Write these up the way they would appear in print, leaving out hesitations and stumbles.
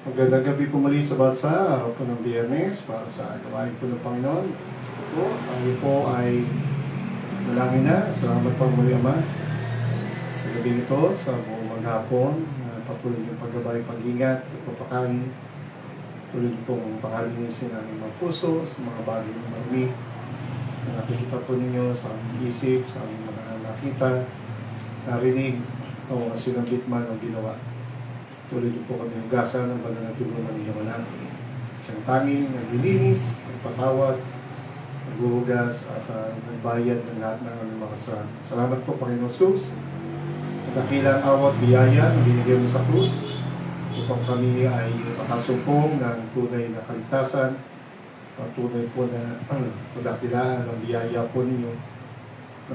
Magandang gabi po muli sa bansa, araw po ng Biyernes, para sa gawain po ng Panginoon. So, tayo po ay dalangin na. Salamat po muli, Ama. Sa gabi ito, sa buong maghapon, patuloy yung paggabay, pag-ingat, pagpapakain. Tuloy pong pakalinisin namin mga puso, sa mga bagay ng marami na nakikita po ninyo sa aming isip, sa aming mga nakita, narinig, o sinabit man o ginawa. Tuloy din po kami hugasan ng banal na tulunan ng Iyawanan. Isang tanging naglilinis, nagpatawad, naghuhugas at nagbayad ng lahat ng aming mga kasalanan. Salamat po, Panginoon Jesus. At dakilang awat biyaya na binigyan mo sa krus upang kami ay makasumpong ng tunay na kaligtasan at tunay po na padakilaan ng biyaya po ninyo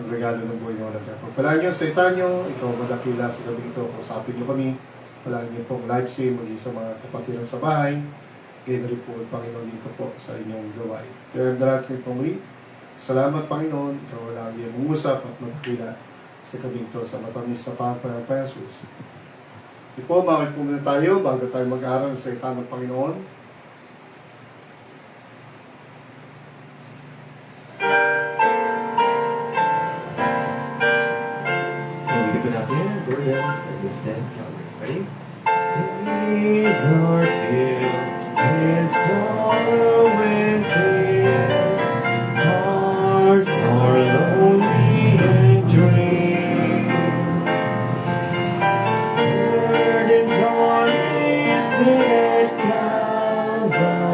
ng regalo ng buhay na walang kapag. Palaan niyo sa itanyo, ikaw madakila sa gabi ito, kausapin niyo kami. Palagi niyo pong live stream maging sa mga kapatiran sa bahay. Ganyan rin po ang Panginoon dito po sa inyong gawain. Kaya darat kayo pong ulit. Salamat Panginoon. Ikaw lagi ang umusap at magkakila sa gabi ito sa matamis sa pangalan ng Jesus. Di po, bakit po muna tayo bago tayo mag-aaral sa salita ng Panginoon. Nandito po natin, burdens are lifted. Ready? Days are filled with sorrow and pain. Hearts are lonely and drained. Burdens are lifted at Calvary.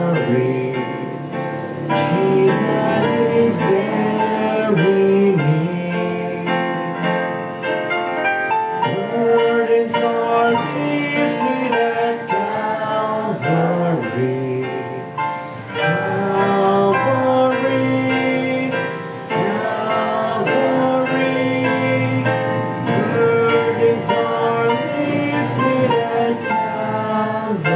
Jesus is very near. Burdens are lifted at Calvary. Calvary, Calvary. Burdens are lifted at Calvary.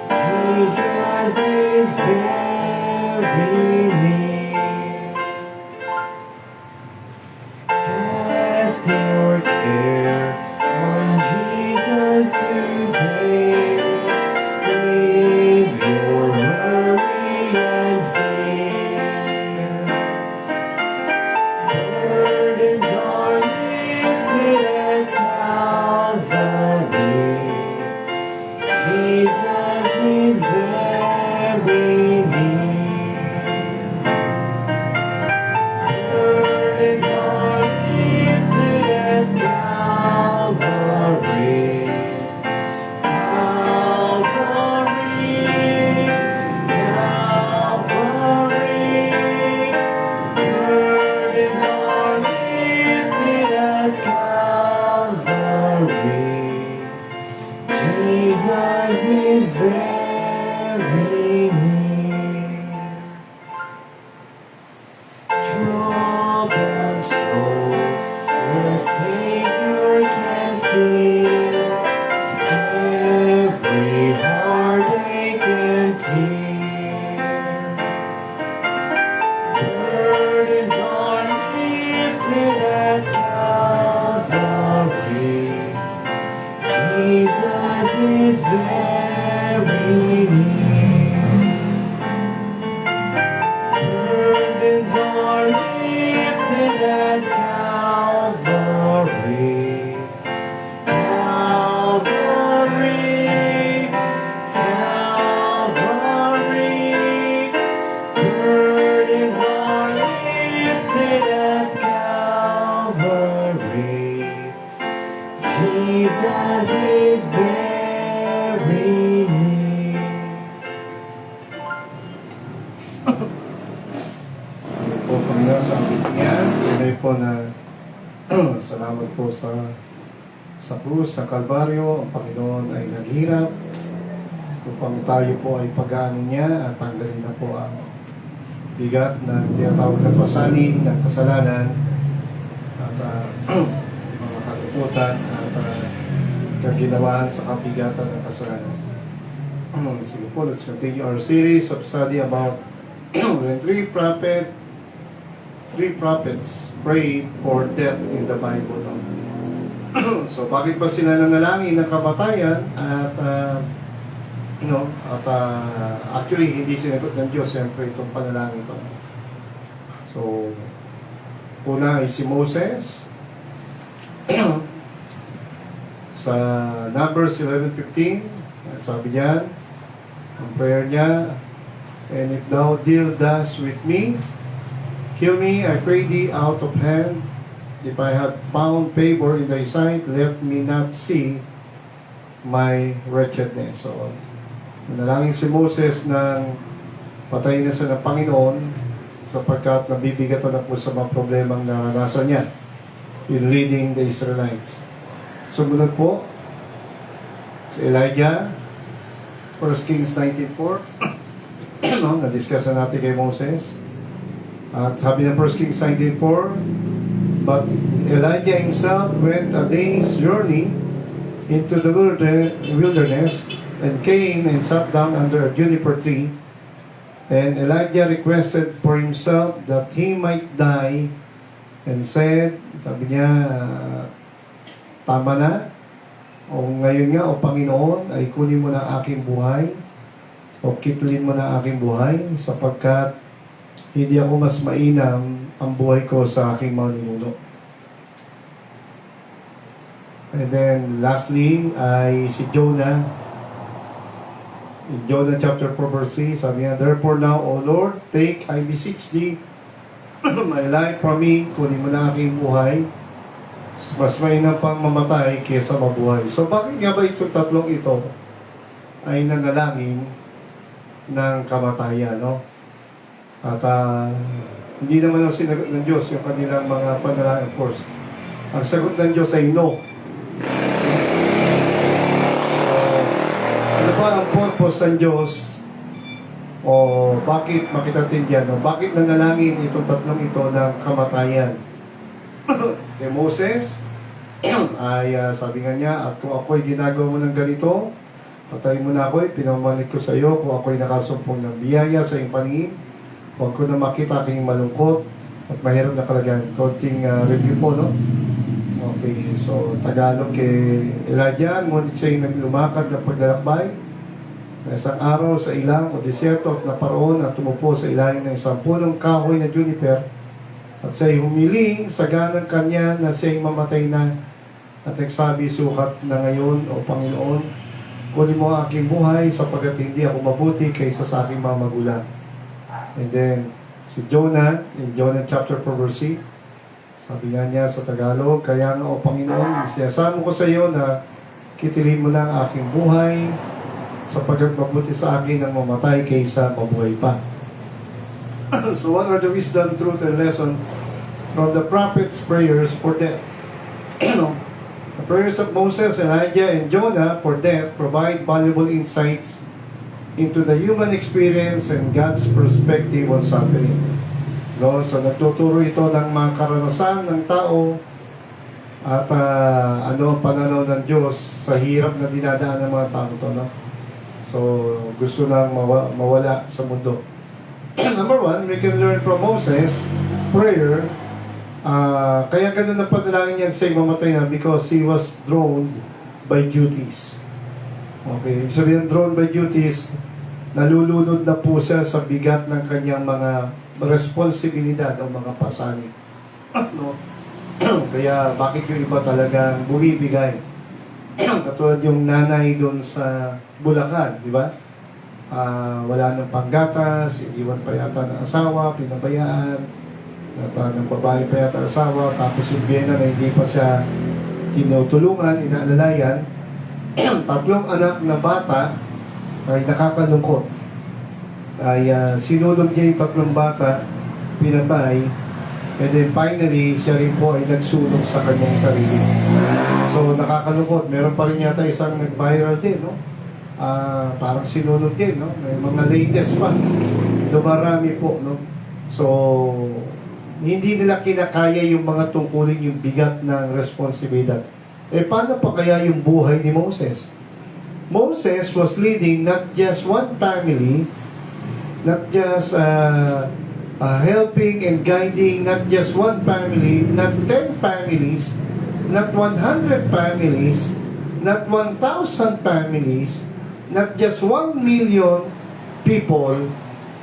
Jesus is very near. Cast your care on Jesus today. Leave your worry and fear. Burdens are lifted at Calvary. Jesus is very near. Burdens are lifted at Calvary. Calvary, Calvary. Burdens are lifted at Calvary. Jesus is very near. Troubled soul, the Savior can feel every heartache and tear. Burdens are lifted at Calvary. Jesus is very near. Burdens are lifted at Calvary. Calvary, Calvary. Burdens are lifted at Calvary. Jesus is very near. Po Panginoon sa aming tingin. Tunay po na salamat po sa krus, sa Kalbaryo. Ang Panginoon ay naghirap upang tayo po ay pagaanin niya at tanggalin na po ang bigat na tinatawag na pasanin ng kasalanan at mga kalungkutan at kaginawaan sa kabigatan ng kasalanan. Sige po, let's continue our series of study about when three prophets prayed for death in the Bible. So, bakit ba sila nanalangin ng kamatayan at actually hindi sinagot ng Diyos siyempre itong panalangin ito. So, una ay si Moses sa Numbers 11:15, at sabi niya, ang prayer niya, and if thou deal thus with me, kill me, I pray thee, out of hand. If I have found favor in thy sight, let me not see my wretchedness. So, nanalangin si Moses ng patayin na siya ng Panginoon sapagkat nabibigatan na po sa mga problemang naranasan niya in leading the Israelites. Sumunod po, si Elijah, 1 Kings 19:4. No, na-discuss na natin kay Moses. At sabi ng 1 Kings 19:4, but Elijah himself went a day's journey into the wilderness and came and sat down under a juniper tree. And Elijah requested for himself that he might die and said, sabi niya, tama na, o ngayon nga, o Panginoon, ay kunin mo na ang aking buhay, o kitlin mo na ang aking buhay, sapagkat hindi ako mas mainam ang buhay ko sa aking mga ninuno. And then, lastly, ay si Jonah. In Jonah chapter 4 verse 3, sabi niya, therefore now, O Lord, take, I beseech thee, my life from me, kunin mo na aking buhay, mas mainam pang mamatay kaysa mabuhay. So, bakit nga ba itong tatlong ito ay nanalangin ng kamatayan, no? At hindi naman ang sinagot ng Diyos yung kanilang mga panalangin, of course. Ang sagot ng Diyos ay no. Ano ba ang purpose ng Diyos? O bakit makitatindihan? No? Bakit nanalangin itong tatlong ito ng kamatayan? Kay Moses, ay sabi nga niya, at kung ako'y ginagawa mo ng ganito, patayin mo na ako'y, pinamalit ko sa iyo, kung ako'y nakasumpong ng biyaya sa iyong paningin, huwag ko na makita aking malungkot at mahirap na kalagayan. Konting review po, no? Okay, so Tagalog kay Elijah, ngunit siya'y naglumakad na paglalakbay na isang araw sa ilang o desierto at naparoon at tumupo sa ilalim ng isang punong kahoy na juniper at siya'y humiling sa ganang kanya na siya'y mamatay na at nagsabi, sukat na ngayon o Panginoon, kunin mo ang aking buhay sapagkat hindi ako mabuti kaysa sa aking mga magulang. And then, si Jonah, in Jonah chapter 4 verse 8, sabi nga niya sa Tagalog, kaya nga o Panginoon, isasamo ko sa iyo na kitilin mo lang ang aking buhay sapagkat mabuti sa akin ang mamatay kaysa mabuhay pa. So what are the wisdom, truth, and lesson from the prophet's prayers for death? The prayers of Moses, Elijah, and Jonah for death provide valuable insights into the human experience and God's perspective on suffering. No? So nagtuturo ito ng mga karanasan ng tao at ano ang pananaw ng Diyos sa hirap na dinadaan ng mga tao ito. No? So gusto nang mawala sa mundo. Number one, we can learn from Moses prayer. Kaya ganun na panalangin yan sa mamatay na because he was drawn by duties. Okay, ibig sabihin drawn by duties, nalulunod na po siya sa bigat ng kanyang mga responsibilidad o mga pasanin. No? Kaya bakit yung iba talagang bumibigay? Katulad yung nanay doon sa Bulacan, di ba? Wala nang panggatas, iwan pa yata ng asawa, pinabayaan, ng babae pa yata asawa, tapos yung biyena na hindi pa siya tinutulungan, inaalalayan. Tatlong anak na bata ay nakakalungkot. Ay sinulog niya yung tatlong bata, pinatay, and then finally, siya rin po ay nagsunog sa kanyang sarili. So nakakalungkot. Meron pa rin yata isang nag-viral din, no? Parang sinunod din, no? May mga latest pa. Dumarami po, no? So, hindi nila kinakaya yung mga tungkulin, yung bigat ng responsibilidad. Paano pa kaya yung buhay ni Moses? Moses was leading not just one family, not just helping and guiding not just one family, not 10 families, not 100 families, not 1,000 families, not just 1 million people.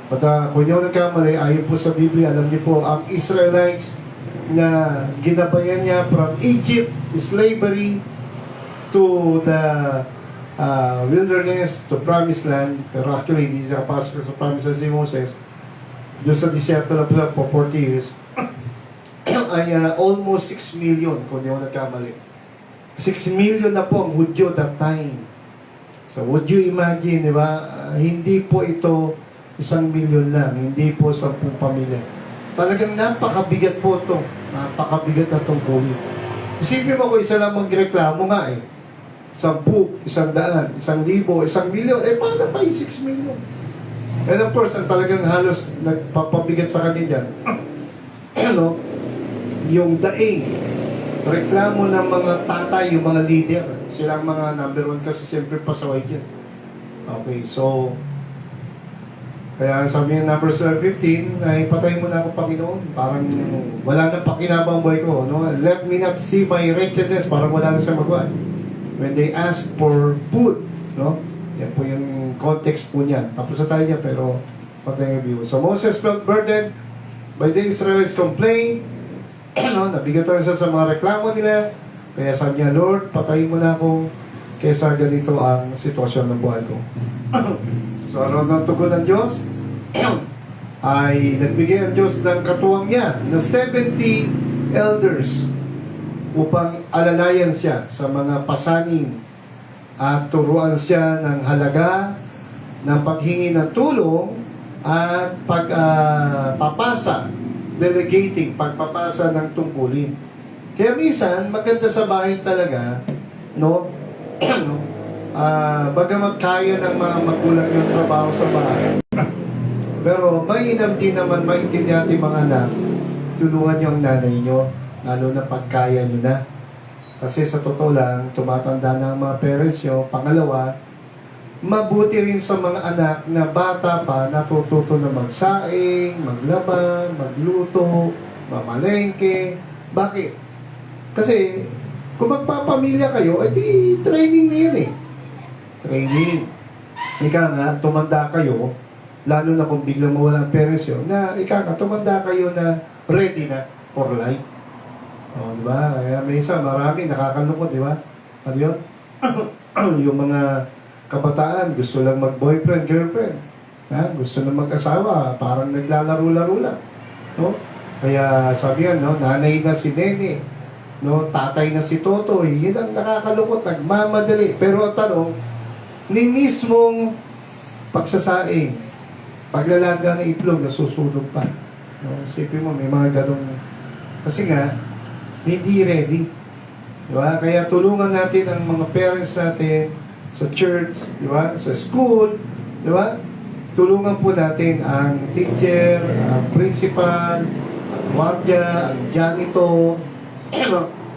At kung hindi ako nagkamali, ayon po sa Biblia, alam niyo po, ang Israelites na ginabayan niya from Egypt, slavery, to the wilderness, to promised land. Pero actually, hindi siya kapasok sa promised land si Moses. Doon sa disyerto na pala po 40 years, ay almost 6 million, kung hindi ako nagkamali. 6 million na po ang Hudyo that time. So, would you imagine, di ba? Hindi po ito 1 million lang, hindi po 10 pamilya. Talagang napakabigat po ito. Napakabigat na itong COVID. Isipin mo ko, isa lang magreklamo nga eh. 10, 100, 1,000, 1 million, paano pa yung 6 million? And of course, ang talagang halos nagpapabigat sa kanila ano, yung daing, reklamo ng mga tatay, yung mga leader, silang mga number 1 kasi siyempre pasaway dyan. Okay, so, kaya sabi niya number 15, ay patay mo na ako, Panginoon. Parang wala nang pakinabang buhay ko. No? Let me not see my wretchedness. Parang wala na siya magawa. When they ask for food, no? Yan po yung context po niya. Tapos na tayo niya, pero patay review. So Moses felt burdened by the Israelites complaint. No? Nabigatan siya sa mga reklamo nila. Kaya sabi niya, Lord, patayin mo na ako kaysa ganito ang sitwasyon ng buhay ko. So ano ang tugon ng Diyos? Ay nagbigay ang Diyos ng katuwang niya na 70 elders upang alalayan siya sa mga pasanin at turuan siya ng halaga ng paghingi ng tulong at pagpapasa, delegating, pagpapasa ng tungkulin. Kaya minsan, maganda sa bahay talaga, no? Bagamat kaya ng mga magulang yung trabaho sa bahay. Pero mainam din naman, maintindihan natin mga anak, tulungan niyo ang nanay niyo, lalo na pagkaya niyo na. Kasi sa totoo lang, tumatanda na ang mga parents niyo. Pangalawa, mabuti rin sa mga anak na bata pa, natututo na magsaing, maglaba, magluto, mamalengke. Bakit? Kasi, kung magpapamilya kayo, edi training na yan eh. Training. Ika nga, tumanda kayo, lalo na kung biglang mawala ang parents yun, na ika nga, tumanda kayo na ready na for life. O, diba? Kaya may isa, marami, nakakalungkot, diba? Ano yun? Yung mga kabataan, gusto lang mag-boyfriend, girlfriend. Ha? Gusto na mag-asawa, parang naglalaro-laro lang. No? Kaya sabi yan, no? Nanay na si Nene, no? Tatay na si Totoy, yun ang nakakalungkot, nagmamadali. Pero ang tanong, ni mismong pagsasaing, paglalaga ng itlog, nasusunog pa. No? Isipin mo, may mga ganong, kasi nga, hindi ready. Diba? Kaya tulungan natin ang mga parents natin sa church, diba? Sa school, diba? Tulungan po natin ang teacher, ang principal, ang guardia, ang janitor,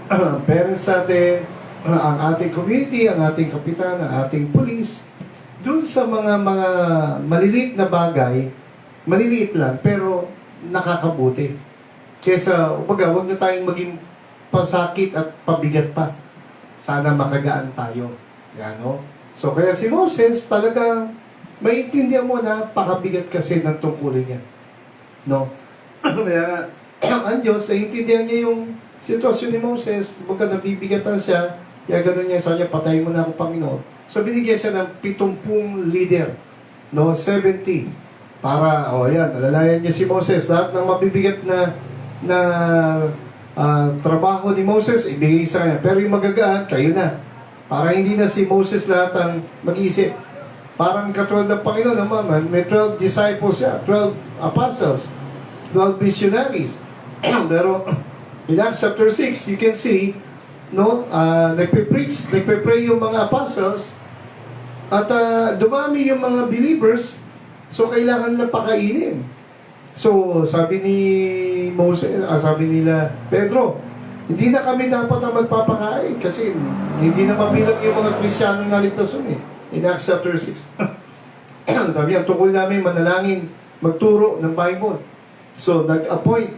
ang parents natin, ang ating community, ang ating kapitan, ang ating police. Doon sa mga maliliit na bagay, maliliit lang, pero nakakabuti. Kesa, umaga, huwag na tayong maging pasakit at pabigat pa. Sana makagaan tayo. Yan, no? So, kaya si Moses, talagang maintindihan mo na pakabigat kasi ng tungkulin niya. No? Kaya, ang Diyos, naiintindihan niya yung sitwasyon ni Moses. Baga nabibigatan siya, kaya gano'n niya sa kanya, patayin mo na ako, Panginoon. So, binigyan siya ng 70 leader. No? 70. Para, yan, alalayan niya si Moses. Lahat ng mabibigat na trabaho ni Moses, ibigay sa kanya. Pero yung magagaan, kayo na. Para hindi na si Moses lahat ang mag-iisip. Parang katulad ng Panginoon naman, may 12 disciples siya, 12 apostles, 12 missionaries. Pero in Acts chapter 6, you can see, no, nagpe-preach, nagpe-pray yung mga apostles, at dumami yung mga believers, so kailangan na pakainin. So, sabi ni Moses, sabi nila, Pedro, hindi na kami dapat ang magpapakain kasi hindi na mabilang yung mga Kristiyanong naligtas eh. In Acts chapter 6. Sabi ang tungkol namin manalangin, magturo ng Bible. So, nag-appoint,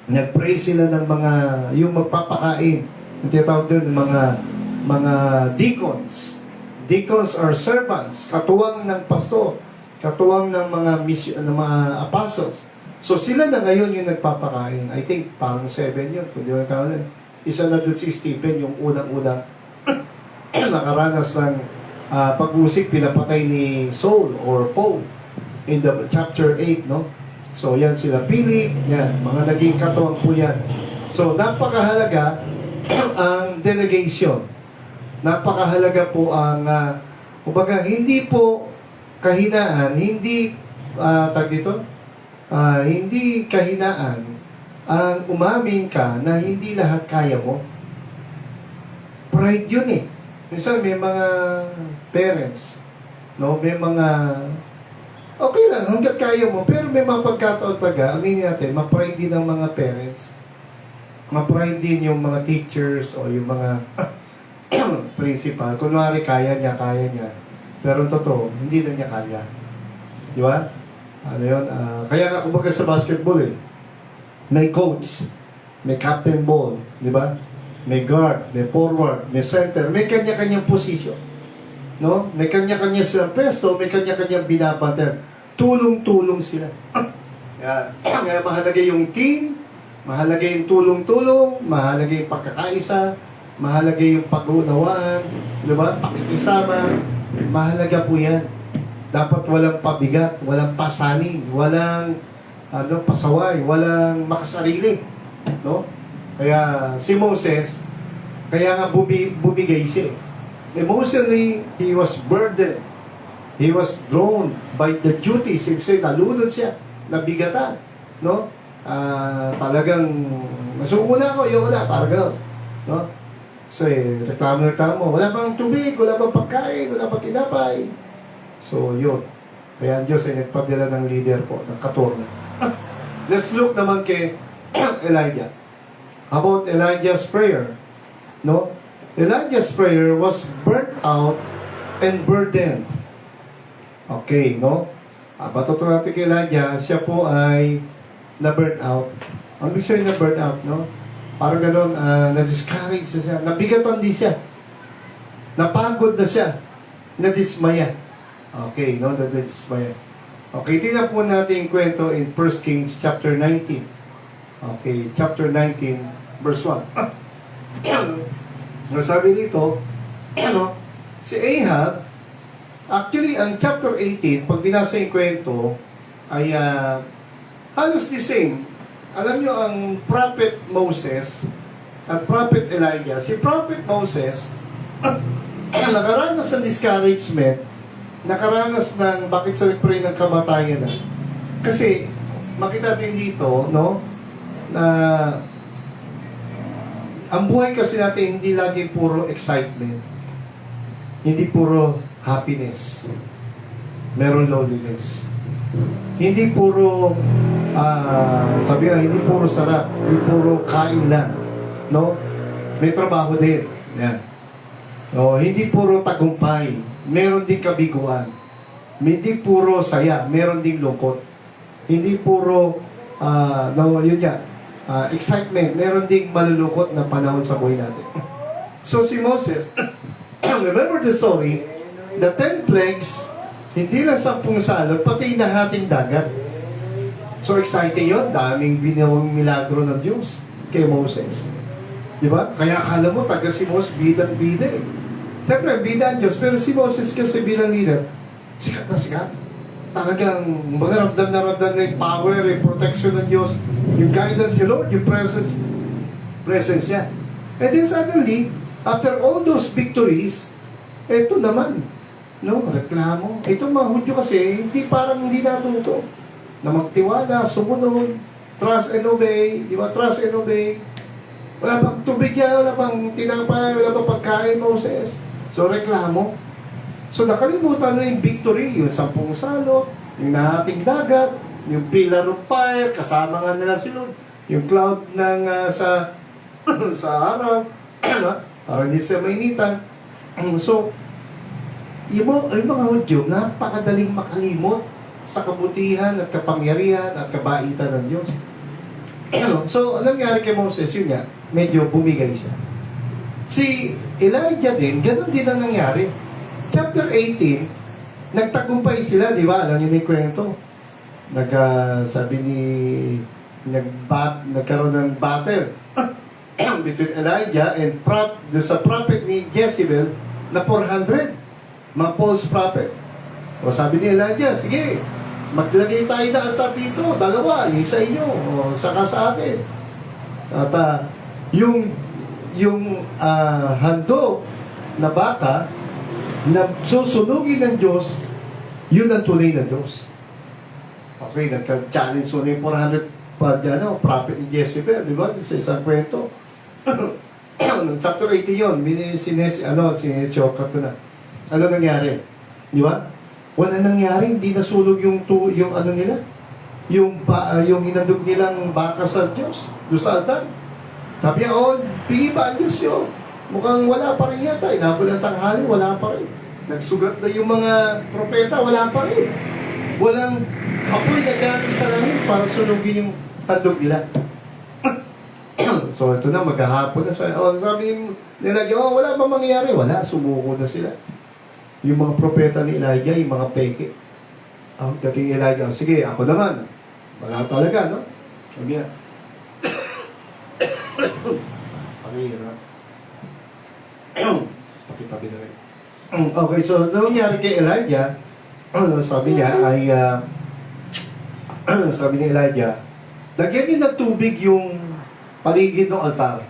nag-pray sila ng mga, yung magpapakain. Ang tinatawag doon, mga deacons. Deacons are servants, katuwang ng pastor, katuwang ng ng mga apostles. So sila na ngayon yung nagpapakain. I think parang 7 yun, kung di ba nagkakaroon. Isa na doon si Stephen, yung unang-unang nakaranas ng pag-usik, pinapatay ni Saul or Paul in the chapter 8, no? So yan sila Philip, yan, mga naging katuwang po yan. So napakahalaga ang delegation. Napakahalaga po ang kumbaga, hindi po kahinaan, hindi hindi kahinaan ang umamin ka na hindi lahat kaya mo. Pride yun eh. Minsan may mga parents, no, may mga okay lang hangga't kaya mo, pero may mga pagkataon aminin natin, ma-pride din ang mga parents. Ma-pride din yung mga teachers o yung mga principal. Kunwari kaya niya. Pero totoo, hindi na niya kaya. Di ba? Ano yun? Kaya nga kumbaga sa basketball may coach, may captain ball, di ba? May guard, may forward, may center, may kanya-kanyang position. No? May kanya-kanya silang pesto, may kanya-kanyang binabantayan. Tulong-tulong sila. Kaya mahalaga yung team, mahalaga yung tulong-tulong, mahalaga yung pagkakaisa, mahalaga yung pag-uunawaan, di ba? Pakikisama, mahalaga po yan. Dapat walang pabigat, walang pasaning, walang pasaway, walang makasarili. No? Kaya si Moses, kaya nga bumigay siya. Emotionally, he was burdened. He was drawn by the duties. Ibig sabihin, nalunod siya, nabigatan. No? Talagang, masuko na ako, yung wala, parang gano'n. No? So, reklamo, wala bang tubig, wala bang pagkain, wala bang tinapay. So, yun. Kaya ang Diyos ay nagpadala ng leader po, ng katurna. Let's look naman kay Elijah. How about Elijah's prayer? No? Elijah's prayer was burnt out and burdened. Okay, no? Batuto natin kay Elijah, siya po ay na-burn out. Ang ibig sabihin na-burn out, no? Parang gano'n, na-discourage na siya. Nabigatan din siya. Napagod na siya. Na-dismaya. Okay, no? Na-dismaya. Okay, tingnan po natin yung kwento in 1 Kings chapter 19. Okay, chapter 19, verse 1. Sabi dito, si Ahab, actually, ang chapter 18, pag binasa yung kwento, ay halos the same. Alam nyo, ang prophet Moses at prophet Elijah, si prophet Moses, nakaranas ng discouragement, nakaranas ng bakit sa nagpray ng kamatayan na. Kasi, makita natin dito, no, na ang buhay kasi natin hindi lagi puro excitement. Hindi puro happiness. Meron loneliness. Hindi puro sabi nga, hindi puro sarap, hindi puro kain lang. No? May trabaho din. Yan. No, hindi puro tagumpay. Meron din kabiguan. Hindi puro saya. Meron din lungkot. Hindi puro yun yan. Excitement. Meron ding malulungkot na panahon sa buhay natin. So si Moses, remember the story, the 10 plagues, hindi lang 10 salot, pati nahating dagat. So exciting yun. Daming binawang milagro ng Diyos kay Moses. Di ba? Kaya akala mo, taga si Moses, bidang-bida eh. Siyempre, bida ang Diyos. Pero si Moses kasi bilang leader, sikat na sikat. Talagang ramdam na yung power, yung protection ng Diyos, yung guidance ni Lord, yung presence niya. And then suddenly, after all those victories, eto naman, no, reklamo. Itong mga Hudyo kasi, hindi natuto na magtiwala, sumunod, trust and obey, di ba? Trust and obey. Wala pang tubig yan, wala pang tinapay, wala pang pagkain, Moses. So, reklamo. So, nakalimutan na yung victory, yung 10 salot, yung nahating dagat, yung pillar of fire, kasama nga nila si Lord, yung cloud ng sa araw, para hindi siya mainitan. So, yung mga Hudyo, napakadaling makalimot sa kabutihan at kapangyarihan at kabaitan ng Diyos. So, anong nangyari kay Moses? Yun nga, medyo bumigay siya. Si Elijah din, ganun din ang nangyari. Chapter 18, nagtagumpay sila, di ba? Alam niyo ni kwento. Sabi ni, nagkaroon ng battle between Elijah and sa prophet ni Jezebel na 400, mga false prophet. O sabi ni Elijah, sige, maglagay tayo na altar dito, dalawa, yung sa inyo, o saka sa akin. At yung handog na baka na susunugin ng Diyos, yun ang tunay na Diyos. Okay, nagka-challenge mo na yung 400 prophet ni Jezebel, di ba? Sa isang kwento. Chapter 18 yun, sinesyokat ko na. Ano nangyari? Di ba? Wala nangyari, hindi nasulog yung ano nila, yung hinandog nilang baka sa Diyos, doon sa altar. Sabi niya, pili ba ang Diyos yun? Mukhang wala pa rin yata. Inabot ang tanghali, wala pa rin. Nagsugat na yung mga propeta, wala pa rin. Walang apoy na galing sa langit para sunugin yung handog nila. So ito na, maghahapon na. Sabi nila, wala ba mangyayari? Wala, sumuko na sila. Yung mga propeta ni Elijah, yung mga peke. Ang dating Elijah, sige, ako naman. Wala talaga, no? Sabi niya. Pamira. Pakitabi na rin. Okay, so nangyari kay Elijah, sabi niya ay, sabi ni Elijah, lagyan niyo ng tubig yung paligid ng altar.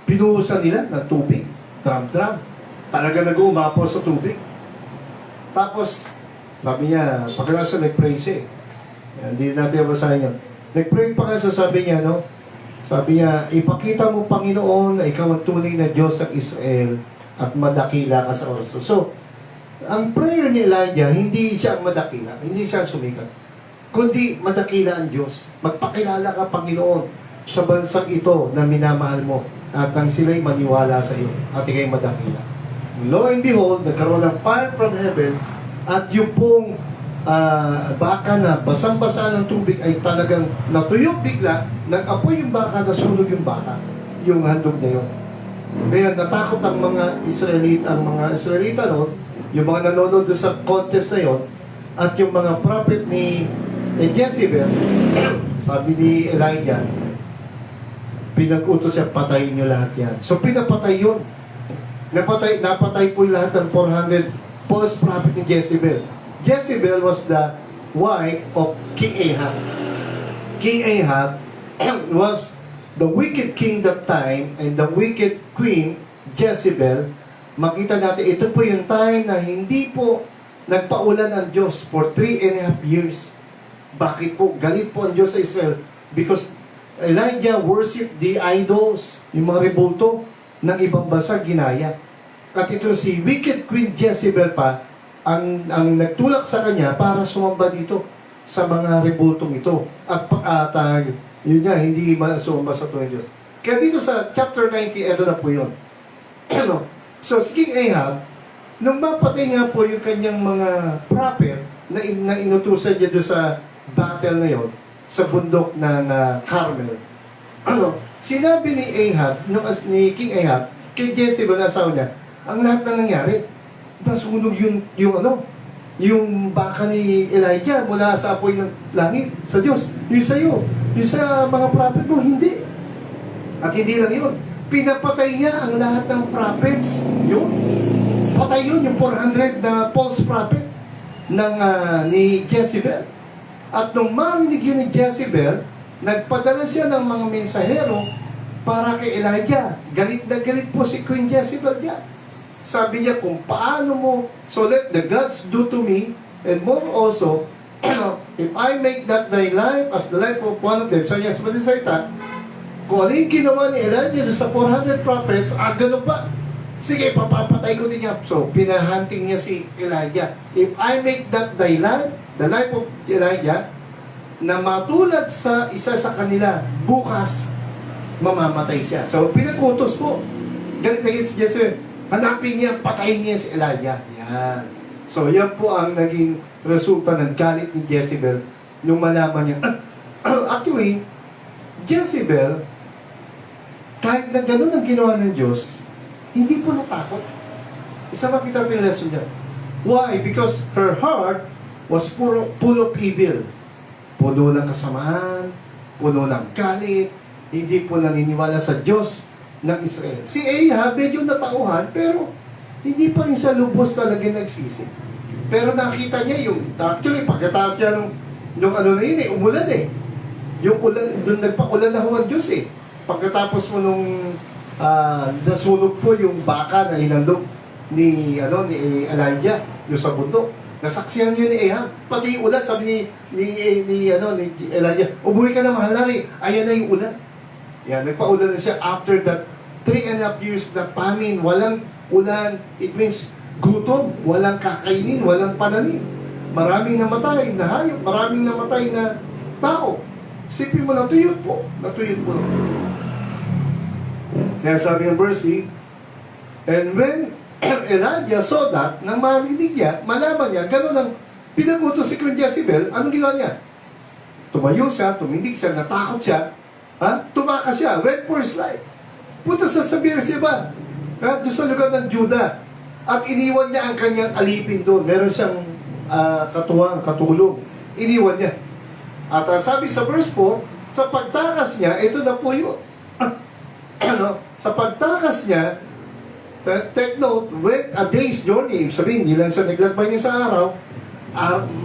Pinuhusan nila ng tubig. Drum. Talaga nag-uumapaw sa tubig. Tapos, sabi niya, pagkakasa nag-pray siya. Hindi natin basahin yun. Nag-pray pa kasi sabi niya, no? Sabi niya, ipakita mo, Panginoon, na ikaw ang tunay na Diyos ng Israel at madakila ka sa oras. So, ang prayer ni Elijah, hindi siya madakila, hindi siya sumikat, kundi madakila ang Diyos. Magpakilala ka, Panginoon, sa bansang ito na minamahal mo at nang sila'y maniwala sa iyo at ikay madakila. Lo and behold, nagkaroon ng fire from heaven at yung pong baka na basang-basa ng tubig ay talagang natuyok bigla, nag-apoy yung baka, nasunog yung baka, yung handog na yun. Kaya natakot ang mga Israelita noon, yung mga nanonood sa contest na yun, at yung mga prophet ni Jezebel, sabi ni Elijah, pinag-utos siya, patayin nyo lahat yan. So pinapatay yun. Napatay po yung lahat ng 400 false prophet ni Jezebel. Jezebel was the wife of King Ahab. King Ahab was the wicked king that time, and the wicked queen, Jezebel. Makita natin, ito po yung time na hindi po nagpaulan ang Diyos for 3.5 years. Bakit po? Galit po ang Diyos sa Israel. Because Elijah worshiped the idols, yung mga rebulto ng ibang bansa ginaya. At ito si wicked queen Jezebel pa, ang nagtulak sa kanya para sumamba dito sa mga rebultong ito. At yun nga, hindi sumamba sa tuwing Diyos. Kaya dito sa chapter 90, ito na po yun. So, si King Ahab, nung mapatay nga po yung kanyang mga prophet na inutusan niya doon sa battle na yun, sa bundok ng Carmel, sinabi ni Ahab, ni King Ahab, kay Jezebel na asawa niya, ang lahat na nangyari, nasunog yung baka ni Elijah mula sa apoy ng langit, sa Diyos. Yung sa iyo, yung sa mga prophet mo, hindi. At hindi lang yun, pinapatay niya ang lahat ng prophets. Yun. Patay yun, yung 400 na false prophet ni Jezebel. At nung marinig yun ni Jezebel, nagpadala siya ng mga mensahero para kay Elijah. Galit na galit po si Queen Jezebel niya. Sabi niya, kung paano mo, so let the gods do to me, and more also, if I make that thy life as the life of one of them. So niya, sa malisalita, kung ano yung ginawa ni Elijah sa 400 prophets, ganun ba? Sige, papapatay ko din niya. So, pinahunting niya si Elijah. If I make that thy life, the life of Elijah, na matulad sa isa sa kanila, bukas, mamamatay siya. So, pinag-utos po. Galit na si Jezebel. Hanapin niya, patayin niya si Elijah. Yan. So, yan po ang naging resulta ng galit ni Jezebel nung malaman niya. Actually, Jezebel, kahit na gano'n ang ginawa ng Diyos, hindi po natakot. Isa pa kita yung lesson niya. Why? Because her heart was full of evil. Puno ng kasamaan, puno ng galit, hindi po naniniwala sa Diyos ng Israel. Si Ahab, medyo natauhan, pero hindi pa rin sa lubos talaga nagsisi. Pero nakita niya yung, actually, pagkatapos niya nung ano na yun umulan Yung ulan, doon nagpa-ulan na ho ang Diyos Pagkatapos mo nung nasunog po yung baka na hinandog ni Elijah, yung sa bundok. Nasaksihan yun ni Ahab. Pati yung ulan, sabi ni Elijah, umuwi ka na mahal na rin. Ayan na yung ulan. Yan, nagpa-ulan na siya after that 3.5 years na famine, walang ulan. It means gutom, walang kakainin, walang pananim. Maraming namatay na hayop, maraming namatay na tao. Isipin mo, natuyot po. Kaya sabi ng verse 8, and when Elijah saw that, nang marinig niya, malaman niya, gano'n ang pinag-utos si Queen Jezebel, anong ginawa niya? Tumayo siya, tumindig siya, natakot siya, tumakas siya, went for his life. Punta sa Beersheba, doon sa lugar ng Judah, at iniwan niya ang kanyang alipin doon. Meron siyang katulong. Iniwan niya. At sabi sa verse 4, sa pagtakas niya, ito na po yun. Sa pagtakas niya, take note, went a day's journey. Sabihin, hindi lang siya naglakbay niya sa araw.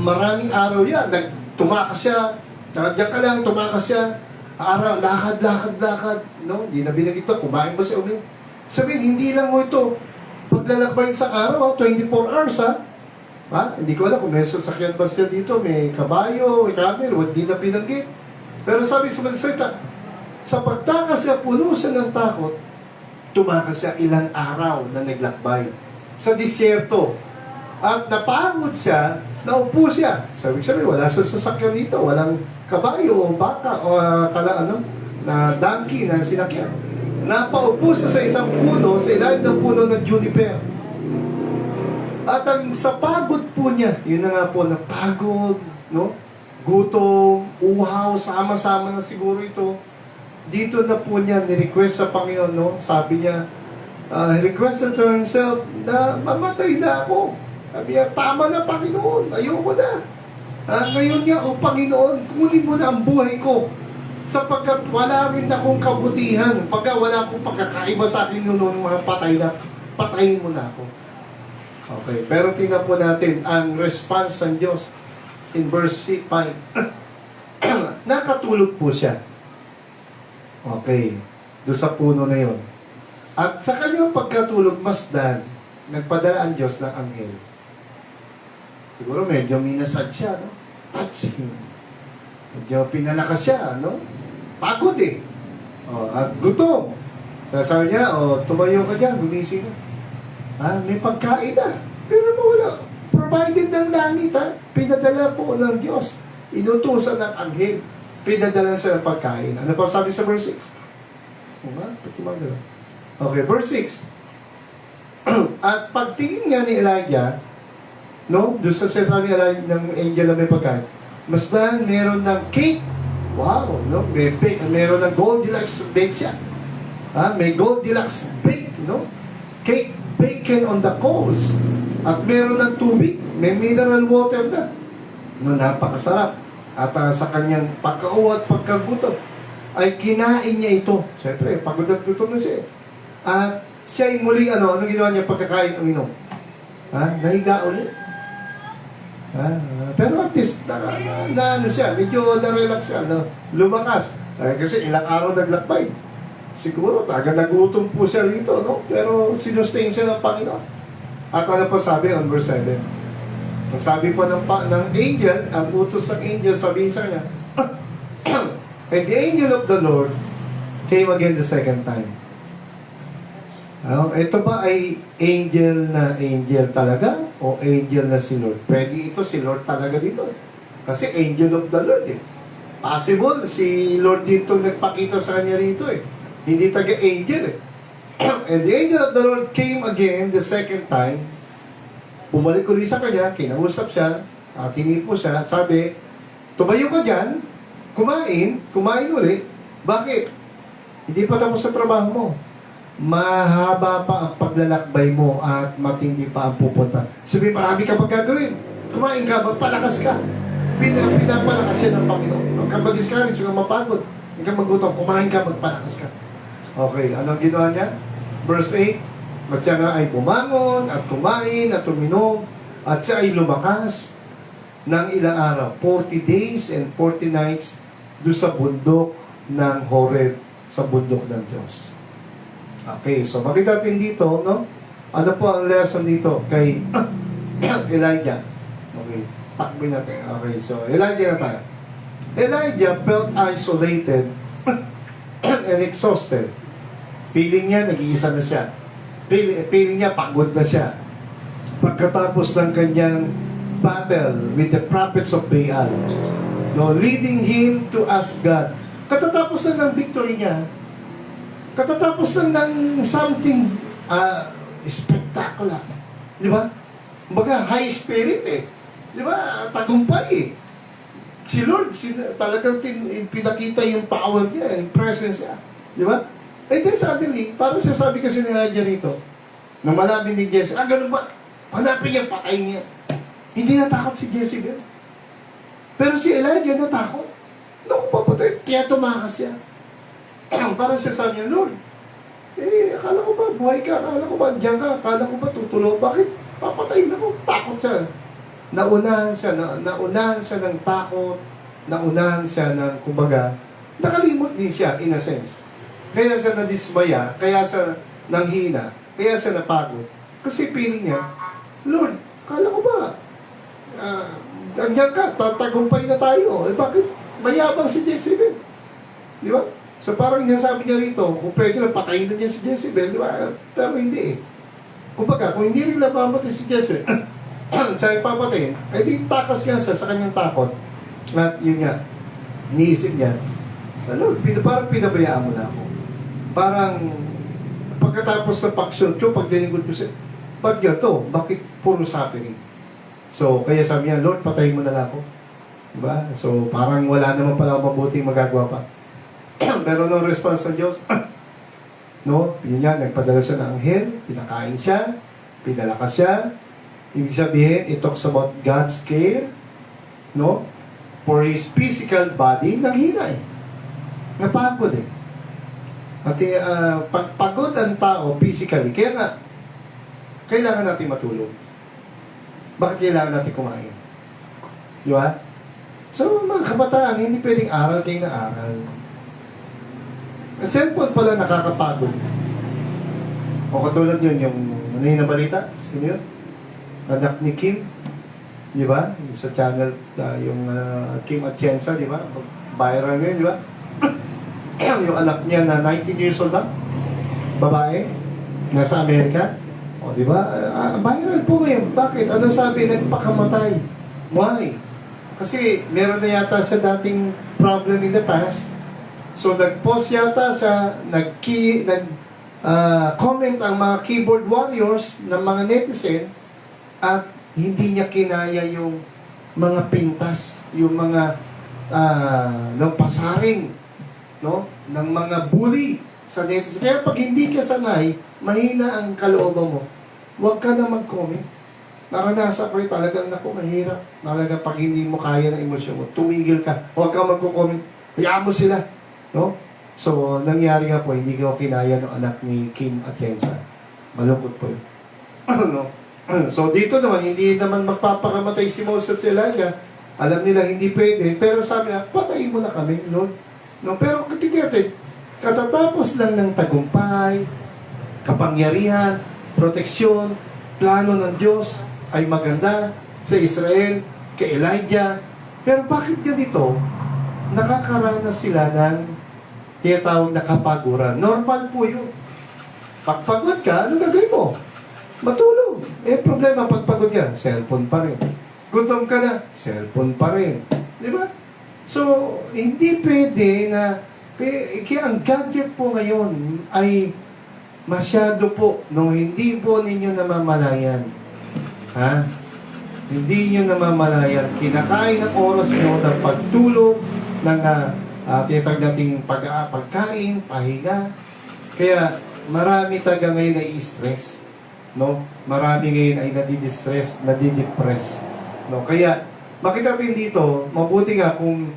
Maraming araw yan. Tumakas siya. Diyan ka lang, tumakas siya. Araw, lakad. No? Hindi na binagit ito. Kumain ba siya? Sabihin, hindi lang mo ito. Paglalakbay sa araw, 24 hours, Hindi ko alam kung may sasakyan ba siya dito. May kabayo, may camel, hindi na binanggit. Pero sabi sa Masalita, sa pagtakas siya, puno siya ng takot, tumakas siya ilang araw na naglakbay sa disyerto. At napagod siya, naupo siya. Sabi wala sa sasakyan dito, walang kabayo o baka o na donkey na sinakyan. Napaupo siya sa isang puno, sa ilalim ng puno ng juniper. At sa pagod po niya, yun na nga po, napagod, no? Gutom, uhaw, sama-sama na siguro ito. Dito na po niya ni-request sa Panginoon, no? Sabi niya, he requested to himself na mamatay na ako. Sabi niya, tama na Panginoon, ayoko na. Ngayon niya, Panginoon, kunin mo na ang buhay ko. Sapagkat wala rin akong kabutihan. Pagka wala akong pagkakaiba sa akin noon, mga patayin mo na ako. Okay, pero tingnan po natin ang response ng Diyos in verse 5. Nakatulog po siya. Okay, doon sa puno na yon. At sa kanyang pagkatulog, masdan, nagpadala ang Diyos ng anghel. Siguro medyo minasad siya, no? Touch him. Medyo pinalakas siya, no? Pagod at gutom. Sabi niya, tumayo ka dyan, gumising ka. May pagkain na. Pero wala. Provided ng langit, pinadala po ng Diyos. Inutusan ng anghel. Pinadala siya ng pagkain. Ano pa sabi sa verse 6? Okay, verse 6. At pagtingin nga ni Elijah, no? Doon sa sinasabi ng angel na may pagkain, masdan meron ng cake. Wow, no? May bake. Meron ng Goldilocks bake siya. May Goldilocks bake, no? Cake bacon on the coals. At meron ng tubig. May mineral water na. No, napakasarap. At sa kanyang pagkauwa at pagkagutom, ay kinain niya ito. Siyempre, pagod at gutom na siya. At siya ay muling anong ginawa niya pagkakain uminom? Nahiga ulit. Pero at least, siya, medyo na-relax siya, lumakas. Kasi ilang araw naglakbay. Siguro, taga nagutom po siya rito, no? Pero sinustain siya ng Panginoon. At ano pa sabi on verse 7? Ang sabi po ng angel, ang utos ng angel, sabi sa kanya, and the angel of the Lord came again the second time. Ito ba ay angel na angel talaga? O angel na si Lord? Pwede ito si Lord talaga dito. Kasi angel of the Lord Possible, si Lord dito nagpakita sa kanya rito Hindi taga-angel And the angel of the Lord came again the second time. Bumalik ulit sa kanya, kinausap siya, tinipo siya, at sabi, tumayo ka dyan, kumain ulit. Bakit? Hindi pa tapos sa trabaho mo. mahaba pa ang paglalakbay mo at matindi pa ang pupunta. Sabi, marami ka pang gagawin. Kumain ka, magpalakas ka. Pinapalakas yan ng Panginoon. Huwag kang mag-discourage, huwag kang mapagod. Huwag kang magutom. Kumain ka, magpalakas ka. Okay, anong ginawa niya? Verse 8, at siya nga ay bumangon, at kumain, at uminom, at siya ay lumakas ng ilang araw. 40 days and 40 nights doon sa bundok ng Horeb, sa bundok ng Diyos. Okay, so makita natin dito, no? Ano po ang lesson dito kay Elijah? Okay, takboy natin. Okay, so Elijah na tayo. Elijah felt isolated and exhausted. Feeling niya, nag-iisa na siya. Feeling niya, pagod na siya. Pagkatapos ng kanyang battle with the prophets of Baal, no, leading him to ask God. Katatapos na ng victory niya, katatapos lang ng something spectacular. Di ba? Kumbaga, high spirit eh. Di ba? Tagumpay eh. Si Lord, talagang pinakita yung power niya, yung presence niya. Di ba? And then suddenly, parang sasabi kasi ni Elijah rito, nung malapit ni Jesse, ganun ba? Hanapin niya, patay niya. Hindi natakot si Jezebel. Pero si Elijah natakot. Naku, papatay. Kaya tumakas siya. Parang siya sabi niya, Lord, akala ko ba buhay ka? Akala ko ba diyan ka? Akala ko ba tutulog? Bakit papatayin ako? Takot siya. Naunahan siya ng takot. Naunahan siya ng, kumbaga, nakalimot din siya, in a sense. Kaya siya nadismaya, kaya siya nanghina, kaya siya napagod. Kasi feeling niya, Lord, akala ko ba? Andiyan ka, tatagumpay na tayo. Bakit mayabang si Jezebel? Di ba? So parang sabi niya rito, kung pwede lang patayin na niya si Jezebel, di ba? Pero hindi eh. Kumbaga, kung hindi rin lang mamatay si Jezebel, siya ipapatayin, eh di takas niya sa kanyang takot. At yun nga, niisip niya, Lord, parang pinabayaan mo na ako. Parang, pagkatapos ng paksyon ko, pag dinigod ko siya, ba't to? Bakit puro suffering? So, kaya sabi niya, Lord, patayin mo na lang ako. Diba? So, parang wala naman pala mabuting magagawa pa. Pero nung response ng Diyos, no, yun yan, nagpadala siya ng anghel, pinakain siya, pinalakas siya. Ibig sabihin, it talks about God's care, no, for his physical body, nanghina eh. Napagod eh. At pagpagod ang tao physically, kaya nga, kailangan natin matulog. Bakit kailangan natin kumain? Di ba? So, mga kabataan, hindi pwedeng aral kayo na aral. Ang cellphone pala nakakapagod. O katulad yun, yung na balita, sino yun? Anak ni Kim, di ba? Sa channel, yung Kim Atienza, di ba? Viral ngayon, di ba? Yung anak niya na 19 years old ba? Babae, nasa Amerika. O, di ba? Viral po ngayon. Bakit? Ano sabi? Nagpakamatay. Why? Kasi meron na yata sa dating problem in the past. So, nag-post yata sa, comment ang mga keyboard warriors ng mga netizen at hindi niya kinaya yung mga pintas, yung mga ng pasaring, no? Ng mga bully sa netizen. Kaya pag hindi ka sanay, mahina ang kalooban mo. Huwag ka na mag-comment. Nakanasa ko talagang naku, mahirap. Talagang pag hindi mo kaya ng emosyon mo, tumigil ka. Huwag ka mag-comment. Hayaan mo sila. No? So, nangyari nga po, hindi ko kinaya ng anak ni Kim Atienza. Malungkot po yun. No? So, dito naman, hindi naman magpapakamatay si Moses at si Elijah. Alam nila, hindi pwede. Pero sabi na, patayin mo na kami, Lord. No? Pero, katigatin, katatapos lang ng tagumpay, kapangyarihan, proteksyon, plano ng Diyos ay maganda sa Israel, kay Elijah. Pero bakit ganito? Nakakaranas sila ng tinatawag na kapaguran. Normal po yun. Pagpagod ka, ano gagawin mo? Matulog. Problema pagpagod ka, cellphone pa rin. Gutom ka na, cellphone pa rin. Di ba? So, hindi pwede na, kaya ang gadget po ngayon ay masyado po, hindi po ninyo namamalayan. Ha? Hindi nyo namamalayan. Kinakain ng oras nyo ng pagtulog, ng tinatag nating pagkain, pahinga. Kaya, marami taga ngayon ay stress, no? Marami ngayon ay nadidistress, nadidepress, no? Kaya, makita natin dito, mabuti nga kung